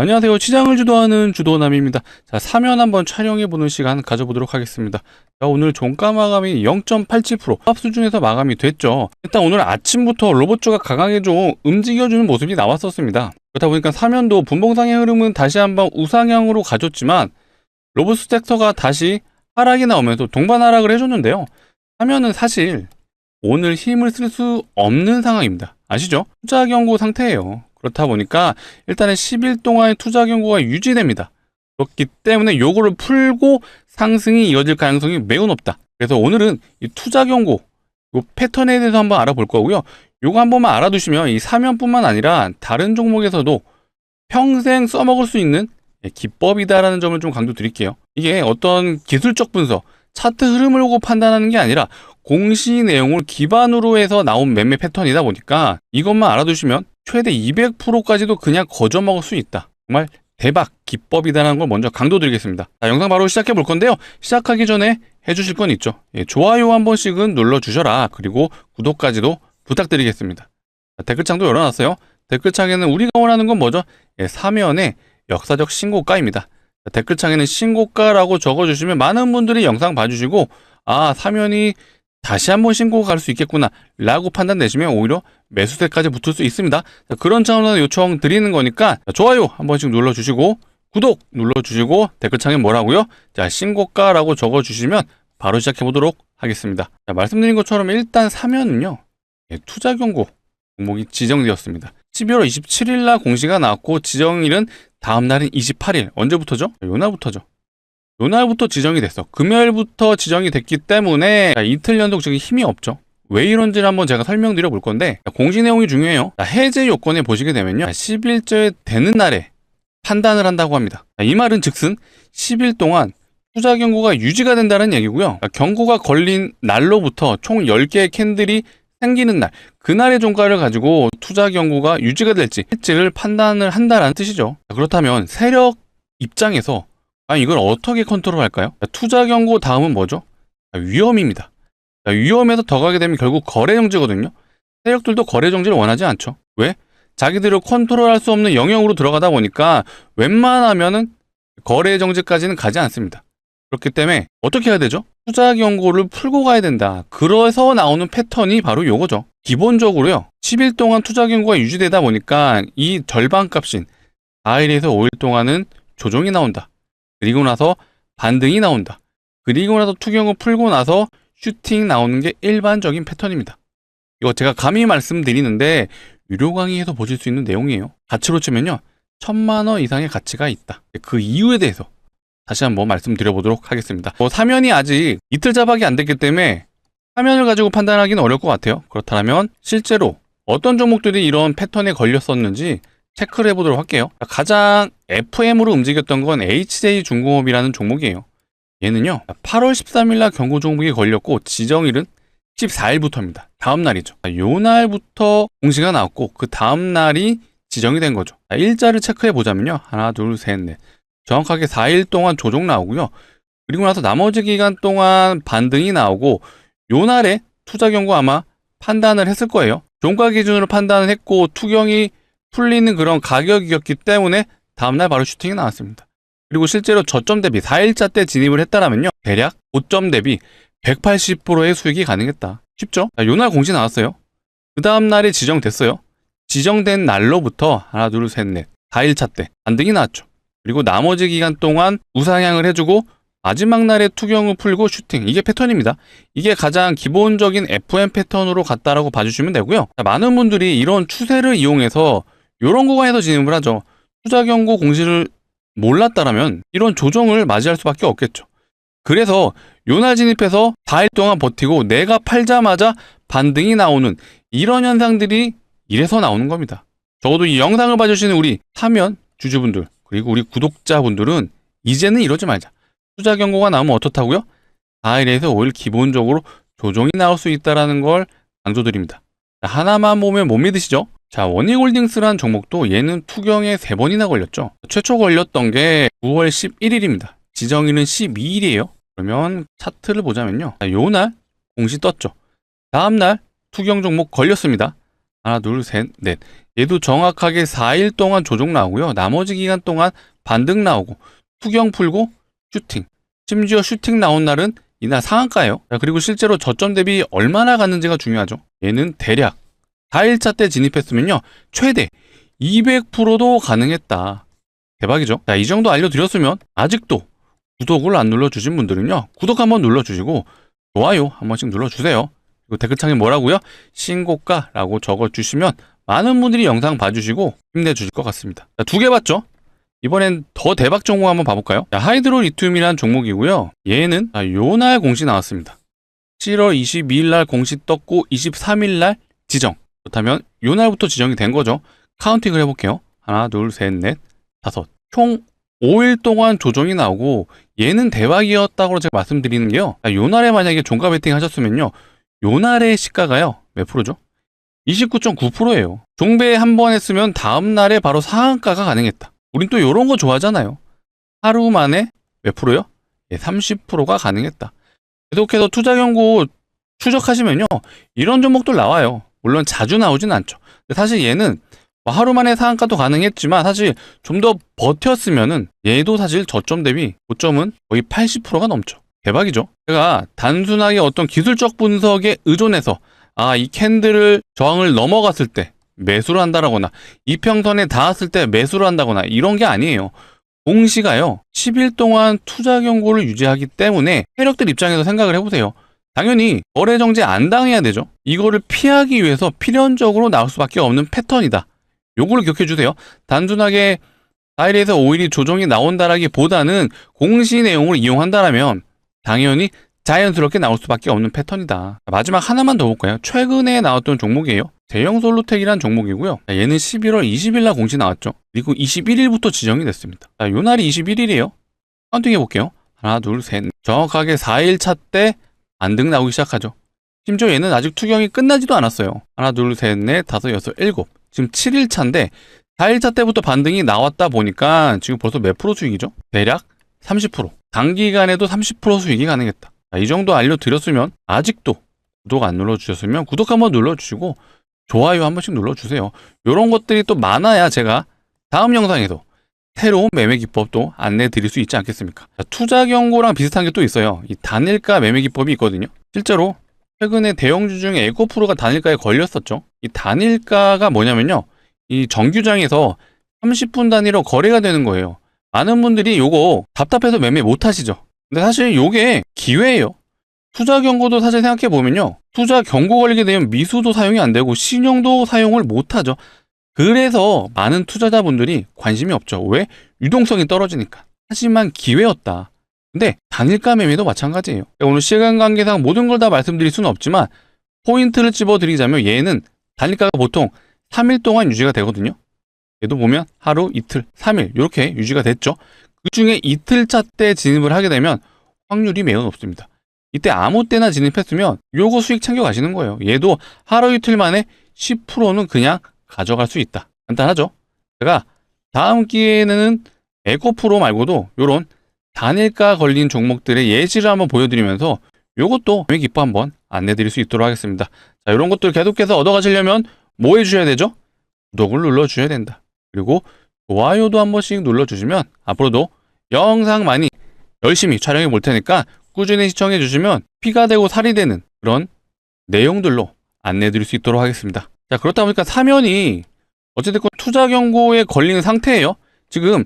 안녕하세요. 시장을 주도하는 주도남입니다. 자, 사면 한번 촬영해보는 시간 가져보도록 하겠습니다. 자, 오늘 종가 마감이 0.87% 합 수준에서 마감이 됐죠. 일단 오늘 아침부터 로봇주가 강하게 좀 움직여주는 모습이 나왔었습니다. 그렇다 보니까 사면도 분봉상의 흐름은 다시 한번 우상향으로 가졌지만 로봇 섹터가 다시 하락이 나오면서 동반 하락을 해줬는데요. 사면은 사실 오늘 힘을 쓸 수 없는 상황입니다. 아시죠? 투자 경고 상태예요. 그렇다 보니까 일단은 10일 동안의 투자 경고가 유지됩니다. 그렇기 때문에 요거를 풀고 상승이 이어질 가능성이 매우 높다. 그래서 오늘은 이 투자 경고 요 패턴에 대해서 한번 알아볼 거고요. 요거 한 번만 알아두시면 이 사면뿐만 아니라 다른 종목에서도 평생 써먹을 수 있는 기법이다라는 점을 좀 강조드릴게요. 이게 어떤 기술적 분석, 차트 흐름을 보고 판단하는 게 아니라 공시 내용을 기반으로 해서 나온 매매 패턴이다 보니까 이것만 알아두시면 최대 200%까지도 그냥 거저 먹을 수 있다. 정말 대박 기법이다라는 걸 먼저 강조드리겠습니다. 자, 영상 바로 시작해 볼 건데요. 시작하기 전에 해주실 건 있죠. 좋아요 한 번씩은 눌러주셔라. 그리고 구독까지도 부탁드리겠습니다. 자, 댓글창도 열어놨어요. 댓글창에는 우리가 원하는 건 뭐죠? 사면의 역사적 신고가입니다. 자, 댓글창에는 신고가라고 적어주시면 많은 분들이 영상 봐주시고 아, 사면이 다시 한번 신고가 갈 수 있겠구나 라고 판단되시면 오히려 매수세까지 붙을 수 있습니다. 자, 그런 차원에서 요청 드리는 거니까 좋아요 한 번씩 눌러주시고 구독 눌러주시고 댓글창에 뭐라고요? 자, 신고가라고 적어주시면 바로 시작해 보도록 하겠습니다. 자, 말씀드린 것처럼 일단 사면은요, 투자 경고 종목이 지정되었습니다. 12월 27일 날 공시가 나왔고 지정일은 다음 날인 28일. 언제부터죠? 요날부터죠. 요날부터 지정이 됐어. 금요일부터 지정이 됐기 때문에 이틀 연속 지금 힘이 없죠. 왜 이런지를 한번 제가 설명드려 볼 건데, 공시 내용이 중요해요. 해제 요건에 보시게 되면요, 10일째 되는 날에 판단을 한다고 합니다. 이 말은 즉슨 10일 동안 투자 경고가 유지가 된다는 얘기고요. 경고가 걸린 날로부터 총 10개의 캔들이 생기는 날, 그날의 종가를 가지고 투자 경고가 유지가 될지를 판단을 한다는 뜻이죠. 그렇다면 세력 입장에서 이걸 어떻게 컨트롤할까요? 투자 경고 다음은 뭐죠? 위험입니다. 위험에서 더 가게 되면 결국 거래 정지거든요. 세력들도 거래 정지를 원하지 않죠. 왜? 자기들을 컨트롤할 수 없는 영역으로 들어가다 보니까 웬만하면은 거래 정지까지는 가지 않습니다. 그렇기 때문에 어떻게 해야 되죠? 투자 경고를 풀고 가야 된다. 그래서 나오는 패턴이 바로 요거죠. 기본적으로요, 10일 동안 투자 경고가 유지되다 보니까 이 절반값인 4일에서 5일 동안은 조정이 나온다. 그리고 나서 반등이 나온다. 그리고 나서 투경을 풀고 나서 슈팅 나오는 게 일반적인 패턴입니다. 이거 제가 감히 말씀드리는데 유료 강의에서 보실 수 있는 내용이에요. 가치로 치면요, 1000만원 이상의 가치가 있다. 그 이유에 대해서 다시 한번 말씀드려보도록 하겠습니다. 사면이 아직 이틀 자박이 안 됐기 때문에 사면을 가지고 판단하기는 어려울 것 같아요. 그렇다면 실제로 어떤 종목들이 이런 패턴에 걸렸었는지 체크를 해보도록 할게요. 가장 FM으로 움직였던 건 HJ중공업이라는 종목이에요. 얘는요, 8월 13일 날 경고 종목이 걸렸고 지정일은 14일부터입니다. 다음 날이죠. 요 날부터 공시가 나왔고 그 다음 날이 지정이 된 거죠. 일자를 체크해 보자면요, 하나, 둘, 셋, 넷, 정확하게 4일 동안 조정 나오고요. 그리고 나서 나머지 기간 동안 반등이 나오고 요 날에 투자 경고 아마 판단을 했을 거예요. 종가 기준으로 판단을 했고 투경이 풀리는 그런 가격이었기 때문에 다음날 바로 슈팅이 나왔습니다. 그리고 실제로 저점 대비 4일차 때 진입을 했다라면요, 대략 고점 대비 180%의 수익이 가능했다. 쉽죠? 요날 공시 나왔어요. 그 다음날이 지정됐어요. 지정된 날로부터 하나, 둘, 셋, 넷, 4일차 때 반등이 나왔죠. 그리고 나머지 기간 동안 우상향을 해주고 마지막 날에 투경을 풀고 슈팅. 이게 패턴입니다. 이게 가장 기본적인 FM 패턴으로 갔다라고 봐주시면 되고요. 많은 분들이 이런 추세를 이용해서 이런 구간에서 진입을 하죠. 투자 경고 공시를 몰랐다라면 이런 조정을 맞이할 수밖에 없겠죠. 그래서 요날 진입해서 4일 동안 버티고 내가 팔자마자 반등이 나오는 이런 현상들이 이래서 나오는 겁니다. 적어도 이 영상을 봐주시는 우리 사면 주주분들 그리고 우리 구독자분들은 이제는 이러지 말자. 투자 경고가 나오면 어떻다고요? 4일에서 5일 기본적으로 조정이 나올 수 있다는 걸 강조드립니다. 하나만 보면 못 믿으시죠? 자, 원익홀딩스라는 종목도 얘는 투경에 3번이나 걸렸죠. 최초 걸렸던 게 9월 11일입니다. 지정일은 12일이에요. 그러면 차트를 보자면요, 요날 공시 떴죠. 다음날 투경 종목 걸렸습니다. 하나, 둘, 셋, 넷. 얘도 정확하게 4일 동안 조정 나오고요. 나머지 기간 동안 반등 나오고 투경 풀고 슈팅. 심지어 슈팅 나온 날은 이날 상한가예요. 자, 그리고 실제로 저점 대비 얼마나 갔는지가 중요하죠. 얘는 대략 4일차 때 진입했으면요. 최대 200%도 가능했다. 대박이죠. 자, 이 정도 알려드렸으면 아직도 구독을 안 눌러주신 분들은요. 구독 한번 눌러주시고 좋아요 한 번씩 눌러주세요. 그리고 댓글창에 뭐라고요? 신고가라고 적어주시면 많은 분들이 영상 봐주시고 힘내주실 것 같습니다. 자, 2개 봤죠? 이번엔 더 대박 종목 한번 봐볼까요? 자, 하이드로 리튬이라는 종목이고요. 얘는 요날 공시 나왔습니다. 7월 22일 날 공시 떴고 23일 날 지정. 그렇다면 요날부터 지정이 된 거죠. 카운팅을 해볼게요. 하나, 둘, 셋, 넷, 다섯. 총 5일 동안 조정이 나오고 얘는 대박이었다고 제가 말씀드리는 게요. 요날에 만약에 종가 베팅 하셨으면요. 요날의 시가가요. 몇 프로죠? 29.9%예요. 종배 한 번 했으면 다음 날에 바로 상한가가 가능했다. 우린 또 요런 거 좋아하잖아요. 하루 만에 몇 프로요? 예, 30%가 가능했다. 계속해서 투자 경고 추적하시면요. 이런 종목들 나와요. 물론 자주 나오진 않죠. 근데 사실 얘는 하루 만에 상한가도 가능했지만 사실 좀 더 버텼으면은 얘도 사실 저점 대비 고점은 거의 80%가 넘죠. 대박이죠. 제가 단순하게 어떤 기술적 분석에 의존해서 이 캔들을 저항을 넘어갔을 때 매수를 한다거나 이평선에 닿았을 때 매수를 한다거나 이런 게 아니에요. 공시가요 10일 동안 투자 경고를 유지하기 때문에 세력들 입장에서 생각을 해보세요. 당연히 거래 정지 안 당해야 되죠. 이거를 피하기 위해서 필연적으로 나올 수밖에 없는 패턴이다. 요거를 기억해 주세요. 단순하게 4일에서 5일이 조정이 나온다라기보다는 공시 내용을 이용한다라면 당연히 자연스럽게 나올 수밖에 없는 패턴이다. 마지막 하나만 더 볼까요? 최근에 나왔던 종목이에요. 대형솔루텍이란 종목이고요. 얘는 11월 20일 날 공시 나왔죠. 그리고 21일부터 지정이 됐습니다. 요 날이 21일이에요. 카운팅 해볼게요. 하나, 둘, 셋. 정확하게 4일차 때 반등 나오기 시작하죠. 심지어 얘는 아직 투경이 끝나지도 않았어요. 하나, 둘, 셋, 넷, 다섯, 여섯, 일곱. 지금 7일차인데 4일차 때부터 반등이 나왔다 보니까 지금 벌써 몇 프로 수익이죠? 대략 30%. 단기간에도 30% 수익이 가능했다. 이 정도 알려드렸으면 아직도 구독 안 눌러주셨으면 구독 한번 눌러주시고 좋아요 한 번씩 눌러주세요. 이런 것들이 또 많아야 제가 다음 영상에서 새로운 매매 기법도 안내 드릴 수 있지 않겠습니까? 투자 경고랑 비슷한 게 또 있어요. 이 단일가 매매 기법이 있거든요. 실제로 최근에 대형주 중에 에코프로가 단일가에 걸렸었죠. 이 단일가가 뭐냐면요. 이 정규장에서 30분 단위로 거래가 되는 거예요. 많은 분들이 요거 답답해서 매매 못 하시죠. 근데 사실 요게 기회예요. 투자 경고도 사실 생각해 보면요. 투자 경고 걸리게 되면 미수도 사용이 안 되고 신용도 사용을 못 하죠. 그래서 많은 투자자분들이 관심이 없죠. 왜? 유동성이 떨어지니까. 하지만 기회였다. 근데 단일가 매매도 마찬가지예요. 오늘 시간 관계상 모든 걸 다 말씀드릴 수는 없지만 포인트를 집어드리자면 얘는 단일가가 보통 3일 동안 유지가 되거든요. 얘도 보면 하루, 이틀, 3일 이렇게 유지가 됐죠. 그 중에 이틀차 때 진입을 하게 되면 확률이 매우 높습니다. 이때 아무 때나 진입했으면 요거 수익 챙겨 가시는 거예요. 얘도 하루 이틀 만에 10%는 그냥 가져갈 수 있다. 간단하죠? 제가 다음 기회에는 에코프로 말고도 요런 단일가 걸린 종목들의 예시를 한번 보여드리면서 요것도 매매 기법 한번 안내 드릴 수 있도록 하겠습니다. 자, 이런 것들 계속해서 얻어가시려면 뭐 해주셔야 되죠? 구독을 눌러주셔야 된다. 그리고 좋아요도 한 번씩 눌러주시면 앞으로도 영상 많이 열심히 촬영해 볼 테니까 꾸준히 시청해 주시면 피가 되고 살이 되는 그런 내용들로 안내 드릴 수 있도록 하겠습니다. 자, 그렇다 보니까 사면이 어쨌든 투자 경고에 걸리는 상태예요. 지금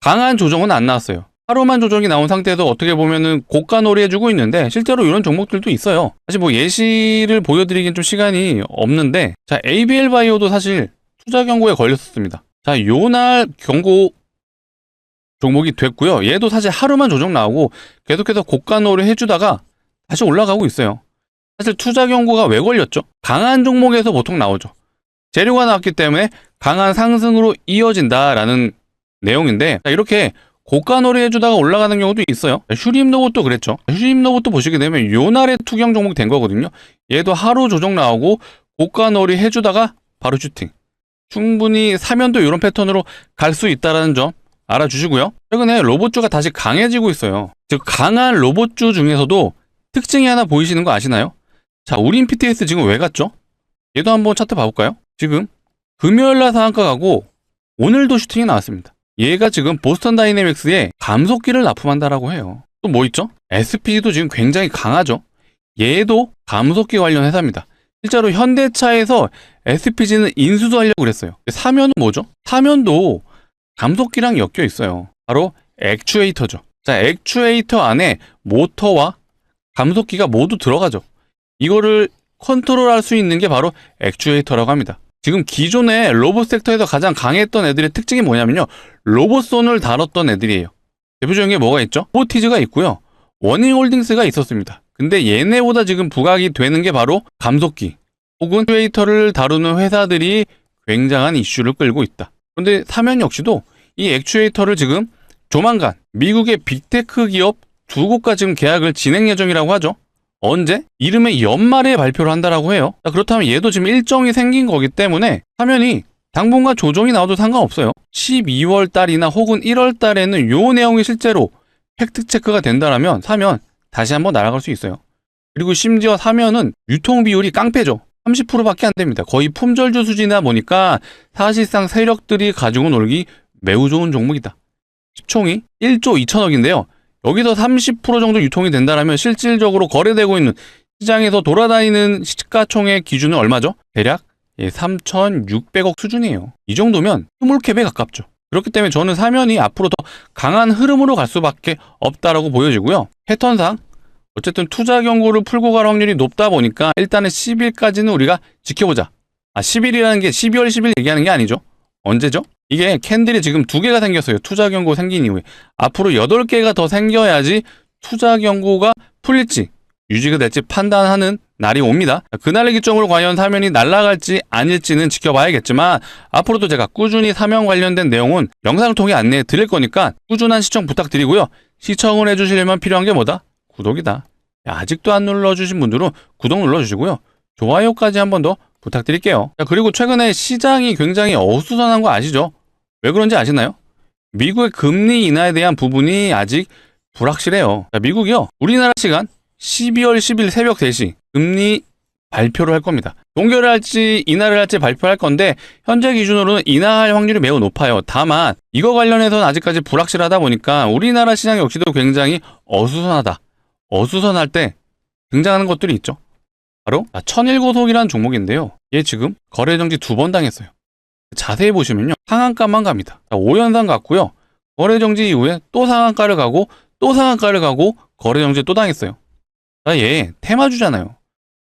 강한 조정은 안 나왔어요. 하루만 조정이 나온 상태에서 어떻게 보면은 고가 놀이 해주고 있는데 실제로 이런 종목들도 있어요. 사실 뭐 예시를 보여드리긴 좀 시간이 없는데 자, ABL 바이오도 사실 투자 경고에 걸렸었습니다. 자, 요날 경고 종목이 됐고요. 얘도 사실 하루만 조정 나오고 계속해서 고가 놀이 해주다가 다시 올라가고 있어요. 사실 투자 경고가 왜 걸렸죠? 강한 종목에서 보통 나오죠. 재료가 나왔기 때문에 강한 상승으로 이어진다라는 내용인데 자, 이렇게 고가 놀이 해주다가 올라가는 경우도 있어요. 휴림 로봇도 그랬죠. 휴림 로봇도 보시게 되면 요날에 투경 종목 된 거거든요. 얘도 하루 조정 나오고 고가 놀이 해주다가 바로 슈팅. 충분히 사면도 이런 패턴으로 갈 수 있다는 점 알아주시고요. 최근에 로봇주가 다시 강해지고 있어요. 즉 강한 로봇주 중에서도 특징이 하나 보이시는 거 아시나요? 자, 우린 PTS 지금 왜 갔죠? 얘도 한번 차트 봐볼까요? 지금 금요일날 상한가 가고 오늘도 슈팅이 나왔습니다. 얘가 지금 보스턴 다이내믹스에 감속기를 납품한다라고 해요. 또 뭐 있죠? SPG도 지금 굉장히 강하죠. 얘도 감속기 관련 회사입니다. 실제로 현대차에서 SPG는 인수도 하려고 그랬어요. 사면은 뭐죠? 사면도 감속기랑 엮여 있어요. 바로 액추에이터죠. 자, 액추에이터 안에 모터와 감속기가 모두 들어가죠. 이거를 컨트롤할 수 있는 게 바로 액추에이터라고 합니다. 지금 기존의 로봇 섹터에서 가장 강했던 애들의 특징이 뭐냐면요, 로봇손을 다뤘던 애들이에요. 대표적인 게 뭐가 있죠? 로보티즈가 있고요, 워닝홀딩스가 있었습니다. 근데 얘네보다 지금 부각이 되는 게 바로 감속기 혹은 액추에이터를 다루는 회사들이 굉장한 이슈를 끌고 있다. 그런데 사면 역시도 이 액추에이터를 지금 조만간 미국의 빅테크 기업 2곳과 지금 계약을 진행 예정이라고 하죠. 언제? 이름의 연말에 발표를 한다라고 해요. 자, 그렇다면 얘도 지금 일정이 생긴 거기 때문에 사면이 당분간 조정이 나와도 상관없어요. 12월 달이나 혹은 1월 달에는 요 내용이 실제로 팩트체크가 된다라면 사면 다시 한번 날아갈 수 있어요. 그리고 심지어 사면은 유통 비율이 깡패죠. 30%밖에 안 됩니다. 거의 품절주 수준이다 보니까 사실상 세력들이 가지고 놀기 매우 좋은 종목이다. 시총이 1조 2천억인데요. 여기서 30% 정도 유통이 된다면 실질적으로 거래되고 있는 시장에서 돌아다니는 시가총액 기준은 얼마죠? 대략 3,600억 수준이에요. 이 정도면 스몰캡에 가깝죠. 그렇기 때문에 저는 사면이 앞으로 더 강한 흐름으로 갈 수밖에 없다라고 보여지고요. 패턴상 어쨌든 투자 경고를 풀고 갈 확률이 높다 보니까 일단은 10일까지는 우리가 지켜보자. 10일이라는 게 12월 10일 얘기하는 게 아니죠. 언제죠? 이게 캔들이 지금 2개가 생겼어요. 투자 경고 생긴 이후에. 앞으로 8개가 더 생겨야지 투자 경고가 풀릴지 유지가 될지 판단하는 날이 옵니다. 그날을 기점으로 과연 사면이 날아갈지 아닐지는 지켜봐야겠지만 앞으로도 제가 꾸준히 사면 관련된 내용은 영상을 통해 안내해 드릴 거니까 꾸준한 시청 부탁드리고요. 시청을 해주시려면 필요한 게 뭐다? 구독이다. 아직도 안 눌러주신 분들은 구독 눌러주시고요. 좋아요까지 한 번 더 부탁드릴게요. 자, 그리고 최근에 시장이 굉장히 어수선한 거 아시죠? 왜 그런지 아시나요? 미국의 금리 인하에 대한 부분이 아직 불확실해요. 자, 미국이요, 우리나라 시간 12월 10일 새벽 3시 금리 발표를 할 겁니다. 동결을 할지 인하를 할지 발표할 건데 현재 기준으로는 인하할 확률이 매우 높아요. 다만 이거 관련해서는 아직까지 불확실하다 보니까 우리나라 시장 역시도 굉장히 어수선하다. 어수선할 때 등장하는 것들이 있죠. 바로 천일고속이라는 종목인데요. 얘 지금 거래정지 2번 당했어요. 자세히 보시면요, 상한가만 갑니다. 5연상 갔고요, 거래정지 이후에 또 상한가를 가고 또 상한가를 가고 거래정지 또 당했어요. 얘 테마주잖아요.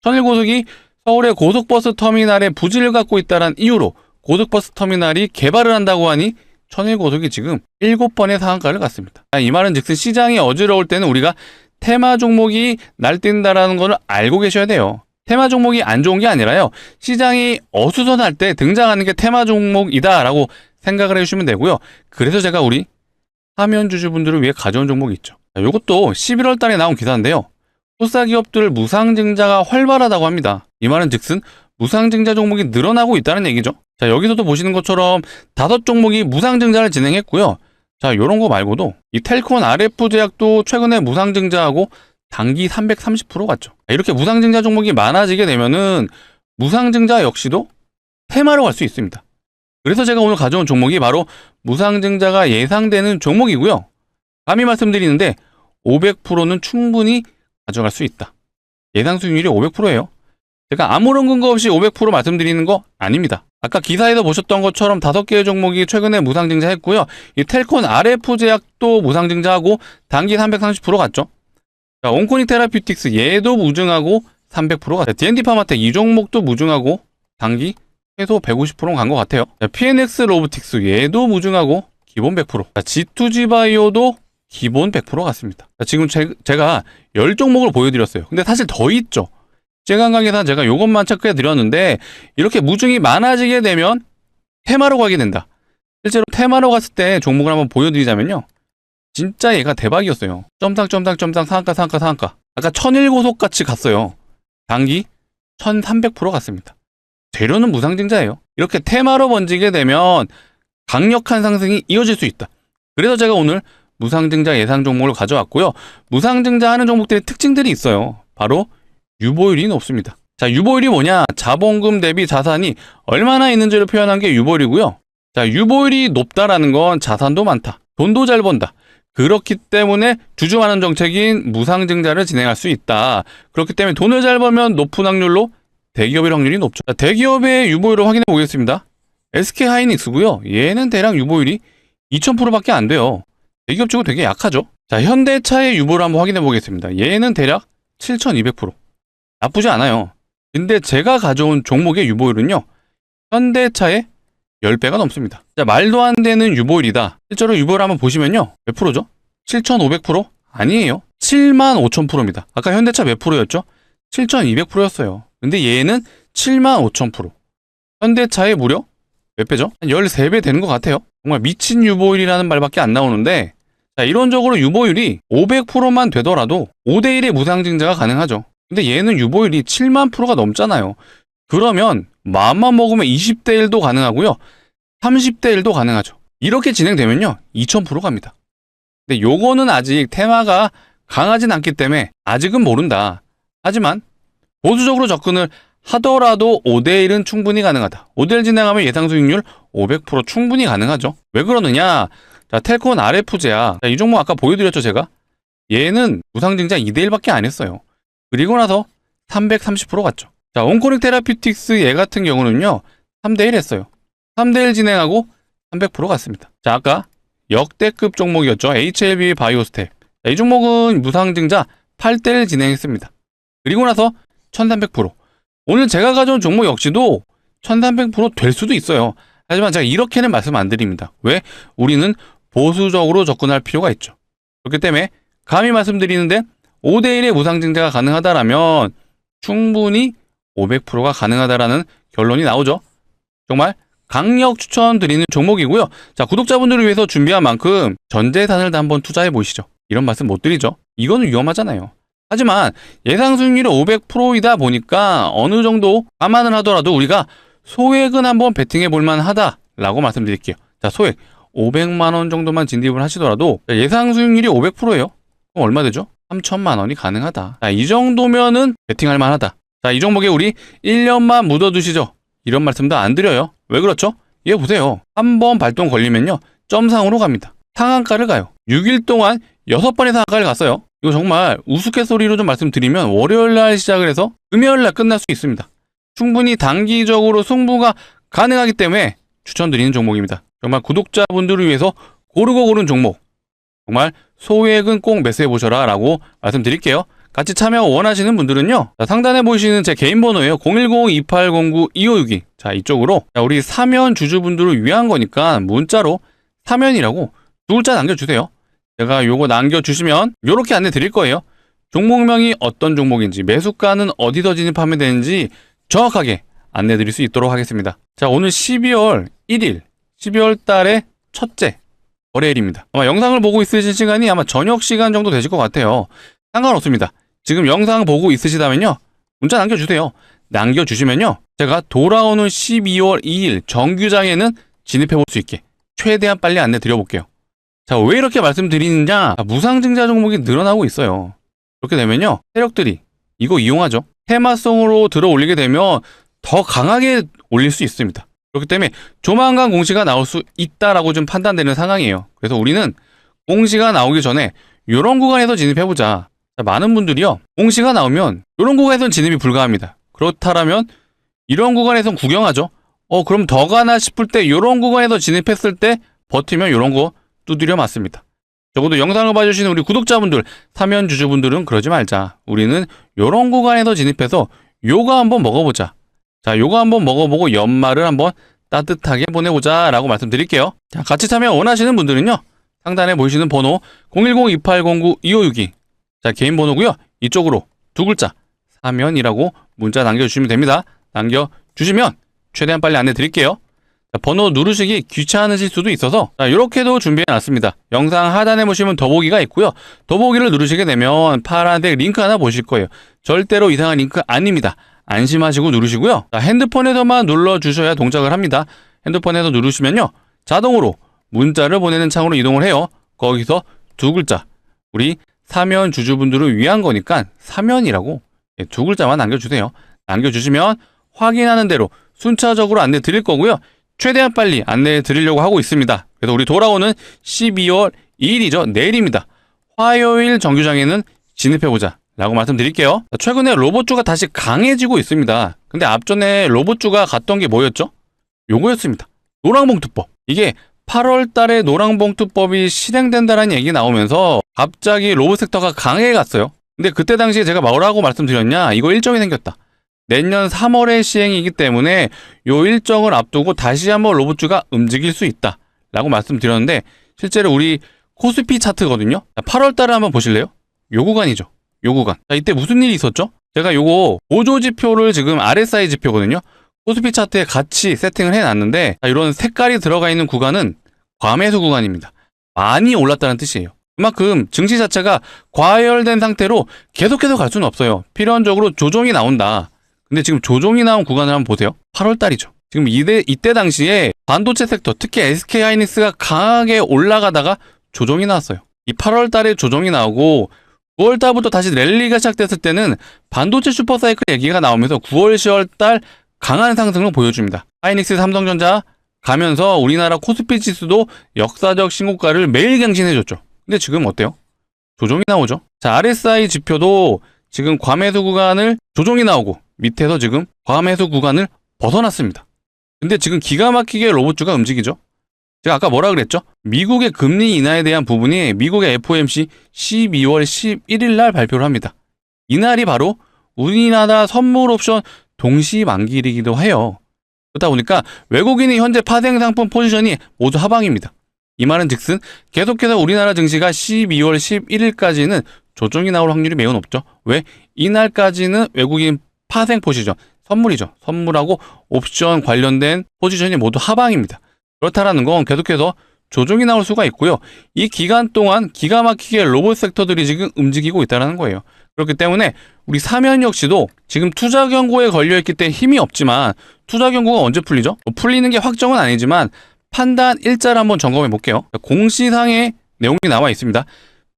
천일고속이 서울의 고속버스 터미널에 부지를 갖고 있다는 이유로 고속버스 터미널이 개발을 한다고 하니 천일고속이 지금 7번의 상한가를 갔습니다. 이 말은 즉슨 시장이 어지러울 때는 우리가 테마 종목이 날뛴다라는 걸 알고 계셔야 돼요. 테마 종목이 안 좋은 게 아니라요, 시장이 어수선할 때 등장하는 게 테마 종목이다라고 생각을 해주시면 되고요. 그래서 제가 우리 사면 주주분들을 위해 가져온 종목이 있죠. 이것도 11월 달에 나온 기사인데요. 코스닥 기업들 무상증자가 활발하다고 합니다. 이 말은 즉슨 무상증자 종목이 늘어나고 있다는 얘기죠. 자, 여기서도 보시는 것처럼 5종목이 무상증자를 진행했고요. 자, 요런 거 말고도 이 텔콘 RF 제약도 최근에 무상증자하고 단기 330% 갔죠. 이렇게 무상증자 종목이 많아지게 되면은 무상증자 역시도 테마로 갈 수 있습니다. 그래서 제가 오늘 가져온 종목이 바로 무상증자가 예상되는 종목이고요. 감히 말씀드리는데 500%는 충분히 가져갈 수 있다. 예상 수익률이 500%예요. 제가 아무런 근거 없이 500% 말씀드리는 거 아닙니다. 아까 기사에서 보셨던 것처럼 5개의 종목이 최근에 무상증자했고요. 이 텔콘 RF 제약도 무상증자하고 단기 330% 갔죠. 자, 온코닉 테라퓨틱스 얘도 무증하고 300% 갔어요. D&D 파마텍 이 종목도 무증하고 단기 최소 150%는 간 것 같아요. 자, PNX 로보틱스 얘도 무증하고 기본 100%. 자, G2G 바이오도 기본 100% 갔습니다. 자, 지금 제가 10종목을 보여드렸어요. 근데 사실 더 있죠. 제강강에서 제가 요것만 체크해 드렸는데 이렇게 무증이 많아지게 되면 테마로 가게 된다. 실제로 테마로 갔을 때 종목을 한번 보여드리자면요, 진짜 얘가 대박이었어요. 점상 상한가. 아까 천일고속 같이 갔어요. 단기 1300% 갔습니다. 재료는 무상증자예요. 이렇게 테마로 번지게 되면 강력한 상승이 이어질 수 있다. 그래서 제가 오늘 무상증자 예상 종목을 가져왔고요. 무상증자하는 종목들의 특징들이 있어요. 바로 유보율이 높습니다. 자, 유보율이 뭐냐? 자본금 대비 자산이 얼마나 있는지를 표현한 게 유보율이고요. 자, 유보율이 높다라는 건 자산도 많다, 돈도 잘 번다. 그렇기 때문에 주주환원 정책인 무상증자를 진행할 수 있다. 그렇기 때문에 돈을 잘 벌면 높은 확률로 대기업일 확률이 높죠. 자, 대기업의 유보율을 확인해 보겠습니다. SK하이닉스고요. 얘는 대략 유보율이 2000%밖에 안 돼요. 대기업 치고 되게 약하죠. 자, 현대차의 유보를 한번 확인해 보겠습니다. 얘는 대략 7200%. 나쁘지 않아요. 근데 제가 가져온 종목의 유보율은요, 현대차의 10배가 넘습니다. 자, 말도 안 되는 유보율이다. 실제로 유보율 한번 보시면요, 몇 프로죠? 7500%? 아니에요. 75000%입니다. 아까 현대차 몇 프로였죠? 7200%였어요. 근데 얘는 75000%. 현대차의 무려 몇 배죠? 한 13배 되는 것 같아요. 정말 미친 유보율이라는 말밖에 안 나오는데, 자, 이론적으로 유보율이 500%만 되더라도 5대1의 무상증자가 가능하죠. 근데 얘는 유보율이 7만 프로가 넘잖아요. 그러면 마음만 먹으면 20대 1도 가능하고요, 30대 1도 가능하죠. 이렇게 진행되면요, 2000% 갑니다. 근데 요거는 아직 테마가 강하진 않기 때문에 아직은 모른다. 하지만 보수적으로 접근을 하더라도 5대1은 충분히 가능하다. 5대1 진행하면 예상 수익률 500% 충분히 가능하죠. 왜 그러느냐? 자, 텔콘 RF제야. 자, 이 종목 아까 보여드렸죠, 제가? 얘는 무상증자 2대1밖에 안 했어요. 그리고 나서 330% 갔죠. 자, 온코닉 테라피틱스 얘 같은 경우는요, 3대1 했어요. 3대1 진행하고 300% 갔습니다. 자, 아까 역대급 종목이었죠. HLB 바이오스텝. 자, 이 종목은 무상증자 8대1 진행했습니다. 그리고 나서 1300%. 오늘 제가 가져온 종목 역시도 1300% 될 수도 있어요. 하지만 제가 이렇게는 말씀 안 드립니다. 왜? 우리는 보수적으로 접근할 필요가 있죠. 그렇기 때문에 감히 말씀드리는데 5대1의 무상증자가 가능하다라면 충분히 500%가 가능하다라는 결론이 나오죠. 정말 강력 추천드리는 종목이고요. 자, 구독자분들을 위해서 준비한 만큼 전 재산을 다 한번 투자해 보시죠. 이런 말씀 못 드리죠. 이거는 위험하잖아요. 하지만 예상 수익률이 500%이다 보니까 어느 정도 감안을 하더라도 우리가 소액은 한번 베팅해 볼만 하다라고 말씀드릴게요. 자, 소액 500만 원 정도만 진입을 하시더라도 예상 수익률이 500%예요. 그럼 얼마 되죠? 3천만 원이 가능하다. 자, 이 정도면은 베팅할 만하다. 자, 이 종목에 우리 1년만 묻어두시죠. 이런 말씀도 안 드려요. 왜 그렇죠? 얘 보세요. 한번 발동 걸리면요, 점상으로 갑니다. 상한가를 가요. 6일 동안 6번의 상한가를 갔어요. 이거 정말 우스갯소리로 좀 말씀드리면 월요일날 시작을 해서 금요일날 끝날 수 있습니다. 충분히 단기적으로 승부가 가능하기 때문에 추천드리는 종목입니다. 정말 구독자분들을 위해서 고르고 고른 종목, 정말 소액은 꼭 매수해보셔라 라고 말씀드릴게요. 같이 참여 원하시는 분들은요, 자, 상단에 보이시는 제 개인 번호예요. 010-2809-2562. 자, 이쪽으로, 자, 우리 사면 주주분들을 위한 거니까 문자로 사면이라고 두 글자 남겨주세요. 제가 요거 남겨주시면 요렇게 안내 드릴 거예요. 종목명이 어떤 종목인지, 매수가는 어디서 진입하면 되는지 정확하게 안내 드릴 수 있도록 하겠습니다. 자, 오늘 12월 1일 12월 달의 첫째 거래일입니다. 아마 영상을 보고 있으신 시간이 아마 저녁 시간 정도 되실 것 같아요. 상관없습니다. 지금 영상 보고 있으시다면요, 문자 남겨주세요. 남겨주시면요, 제가 돌아오는 12월 2일 정규장에는 진입해볼 수 있게 최대한 빨리 안내 드려볼게요. 자, 왜 이렇게 말씀드리느냐? 무상증자 종목이 늘어나고 있어요. 그렇게 되면요, 세력들이 이거 이용하죠. 테마성으로 들어 올리게 되면 더 강하게 올릴 수 있습니다. 그렇기 때문에 조만간 공시가 나올 수 있다라고 좀 판단되는 상황이에요. 그래서 우리는 공시가 나오기 전에 이런 구간에서 진입해보자. 자, 많은 분들이요, 공시가 나오면 이런 구간에서는 진입이 불가합니다. 그렇다면 이런 구간에선 구경하죠. 그럼 더 가나 싶을 때 이런 구간에서 진입했을 때 버티면 이런 거 두드려 맞습니다. 적어도 영상을 봐주시는 우리 구독자분들, 사면 주주분들은 그러지 말자. 우리는 이런 구간에서 진입해서 요거 한번 먹어보자. 자, 요거 한번 먹어보고 연말을 한번 따뜻하게 보내보자 라고 말씀드릴게요. 자, 같이 참여 원하시는 분들은요, 상단에 보이시는 번호 010-2809-2562. 자, 개인 번호고요. 이쪽으로 두 글자 사면이라고 문자 남겨주시면 됩니다. 남겨주시면 최대한 빨리 안내 드릴게요. 자, 번호 누르시기 귀찮으실 수도 있어서 자, 이렇게도 준비해놨습니다. 영상 하단에 보시면 더보기가 있고요. 더보기를 누르시게 되면 파란색 링크 하나 보실 거예요. 절대로 이상한 링크 아닙니다. 안심하시고 누르시고요. 자, 핸드폰에서만 눌러주셔야 동작을 합니다. 핸드폰에서 누르시면요, 자동으로 문자를 보내는 창으로 이동을 해요. 거기서 두 글자, 우리 사면 주주분들을 위한 거니까 사면이라고 두 글자만 남겨주세요. 남겨주시면 확인하는 대로 순차적으로 안내 드릴 거고요. 최대한 빨리 안내 드리려고 하고 있습니다. 그래서 우리 돌아오는 12월 2일이죠. 내일입니다. 화요일 정규장에는 진입해보자 라고 말씀드릴게요. 최근에 로봇주가 다시 강해지고 있습니다. 근데 앞전에 로봇주가 갔던 게 뭐였죠? 요거였습니다. 노랑봉투법. 이게 8월 달에 노랑봉투법이 실행된다는 얘기 나오면서 갑자기 로봇 섹터가 강해갔어요. 근데 그때 당시에 제가 뭐라고 말씀드렸냐? 이거 일정이 생겼다. 내년 3월에 시행이기 때문에 요 일정을 앞두고 다시 한번 로봇주가 움직일 수 있다 라고 말씀드렸는데, 실제로 우리 코스피 차트거든요. 8월 달에 한번 보실래요? 요 구간이죠. 요 구간. 자, 이때 무슨 일이 있었죠? 제가 요거 보조 지표를 지금 RSI 지표거든요. 코스피 차트에 같이 세팅을 해놨는데, 이런 색깔이 들어가 있는 구간은 과매수 구간입니다. 많이 올랐다는 뜻이에요. 그만큼 증시 자체가 과열된 상태로 계속해서 갈 수는 없어요. 필연적으로 조정이 나온다. 근데 지금 조정이 나온 구간을 한번 보세요. 8월 달이죠. 지금 이때 당시에 반도체 섹터, 특히 SK하이닉스가 강하게 올라가다가 조정이 나왔어요. 이 8월 달에 조정이 나오고 9월 달부터 다시 랠리가 시작됐을 때는 반도체 슈퍼사이클 얘기가 나오면서 9월, 10월 달 강한 상승을 보여줍니다. 하이닉스, 삼성전자 가면서 우리나라 코스피 지수도 역사적 신고가를 매일 경신해줬죠. 근데 지금 어때요? 조정이 나오죠. 자, RSI 지표도 지금 과매수 구간을 조정이 나오고 밑에서 지금 과매수 구간을 벗어났습니다. 근데 지금 기가 막히게 로봇주가 움직이죠. 제가 아까 뭐라 그랬죠? 미국의 금리 인하에 대한 부분이 미국의 FOMC 12월 11일 날 발표를 합니다. 이날이 바로 우리나라 선물 옵션 동시 만기이기도 해요. 그렇다 보니까 외국인의 현재 파생 상품 포지션이 모두 하방입니다. 이 말은 즉슨 계속해서 우리나라 증시가 12월 11일까지는 조정이 나올 확률이 매우 높죠. 왜? 이날까지는 외국인 파생 포지션, 선물이죠. 선물하고 옵션 관련된 포지션이 모두 하방입니다. 그렇다라는 건 계속해서 조정이 나올 수가 있고요. 이 기간 동안 기가 막히게 로봇 섹터들이 지금 움직이고 있다는 거예요. 그렇기 때문에 우리 사면 역시도 지금 투자 경고에 걸려있기 때문에 힘이 없지만, 투자 경고가 언제 풀리죠? 풀리는 게 확정은 아니지만 판단 일자를 한번 점검해 볼게요. 공시상의 내용이 나와 있습니다.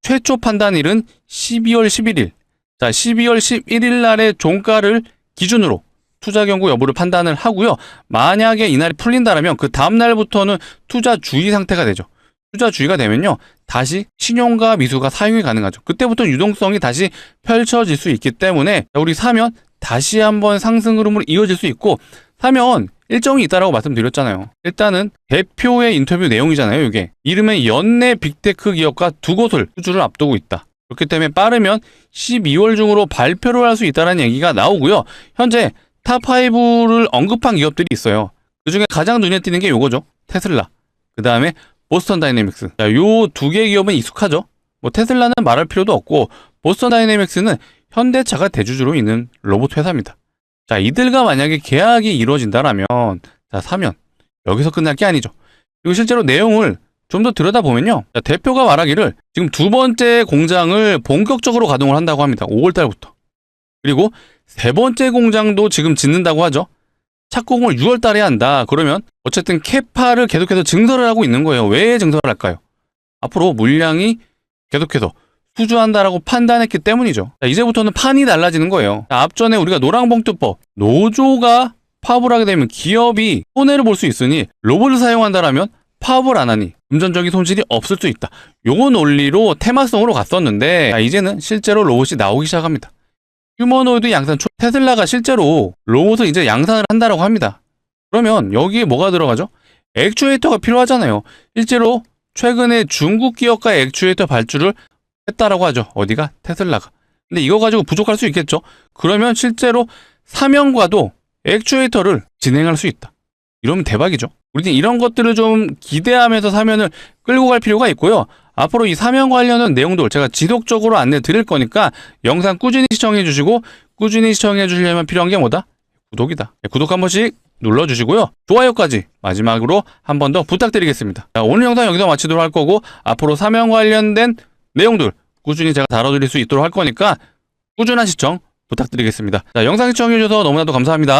최초 판단일은 12월 11일. 자, 12월 11일 날의 종가를 기준으로 투자 경고 여부를 판단을 하고요. 만약에 이날이 풀린다면 그 다음 날부터는 투자 주의 상태가 되죠. 투자 주의가 되면요, 다시 신용과 미수가 사용이 가능하죠. 그때부터 유동성이 다시 펼쳐질 수 있기 때문에 우리 사면 다시 한번 상승 흐름으로 이어질 수 있고, 사면 일정이 있다라고 말씀드렸잖아요. 일단은 대표의 인터뷰 내용이잖아요. 이게 이름은 연내 빅테크 기업과 두 곳을 수주를 앞두고 있다. 그렇기 때문에 빠르면 12월 중으로 발표를 할 수 있다는 얘기가 나오고요. 현재 탑5를 언급한 기업들이 있어요. 그중에 가장 눈에 띄는 게 요거죠. 테슬라. 그 다음에 보스턴 다이내믹스. 자, 요 두 개 기업은 익숙하죠. 뭐 테슬라는 말할 필요도 없고, 보스턴 다이내믹스는 현대차가 대주주로 있는 로봇 회사입니다. 자, 이들과 만약에 계약이 이루어진다라면, 자, 사면 여기서 끝날 게 아니죠. 그리고 실제로 내용을 좀 더 들여다보면요, 자, 대표가 말하기를 지금 두 번째 공장을 본격적으로 가동을 한다고 합니다. 5월 달부터. 그리고 세 번째 공장도 지금 짓는다고 하죠. 착공을 6월 달에 한다. 그러면 어쨌든 캐파를 계속해서 증설을 하고 있는 거예요. 왜 증설을 할까요? 앞으로 물량이 계속해서 수주한다라고 판단했기 때문이죠. 자, 이제부터는 판이 달라지는 거예요. 자, 앞전에 우리가 노랑봉투법, 노조가 파업을 하게 되면 기업이 손해를 볼 수 있으니 로봇을 사용한다라면 파업을 안 하니 금전적인 손실이 없을 수 있다. 요거 논리로 테마성으로 갔었는데, 자, 이제는 실제로 로봇이 나오기 시작합니다. 휴머노이드 양산, 테슬라가 실제로 로봇을 이제 양산을 한다라고 합니다. 그러면 여기에 뭐가 들어가죠? 액추에이터가 필요하잖아요. 실제로 최근에 중국 기업가의 액추에이터 발주를 했다라고 하죠. 어디가? 테슬라가. 근데 이거 가지고 부족할 수 있겠죠. 그러면 실제로 사면과도 액추에이터를 진행할 수 있다. 이러면 대박이죠. 우리는 이런 것들을 좀 기대하면서 사면을 끌고 갈 필요가 있고요. 앞으로 이 사면 관련한 내용들 제가 지속적으로 안내 드릴 거니까 영상 꾸준히 시청해 주시고, 꾸준히 시청해 주시려면 필요한 게 뭐다? 구독이다. 구독 한 번씩 눌러주시고요. 좋아요까지 마지막으로 한 번 더 부탁드리겠습니다. 자, 오늘 영상 여기서 마치도록 할 거고, 앞으로 사면 관련된 내용들 꾸준히 제가 다뤄드릴 수 있도록 할 거니까 꾸준한 시청 부탁드리겠습니다. 자, 영상 시청해 주셔서 너무나도 감사합니다.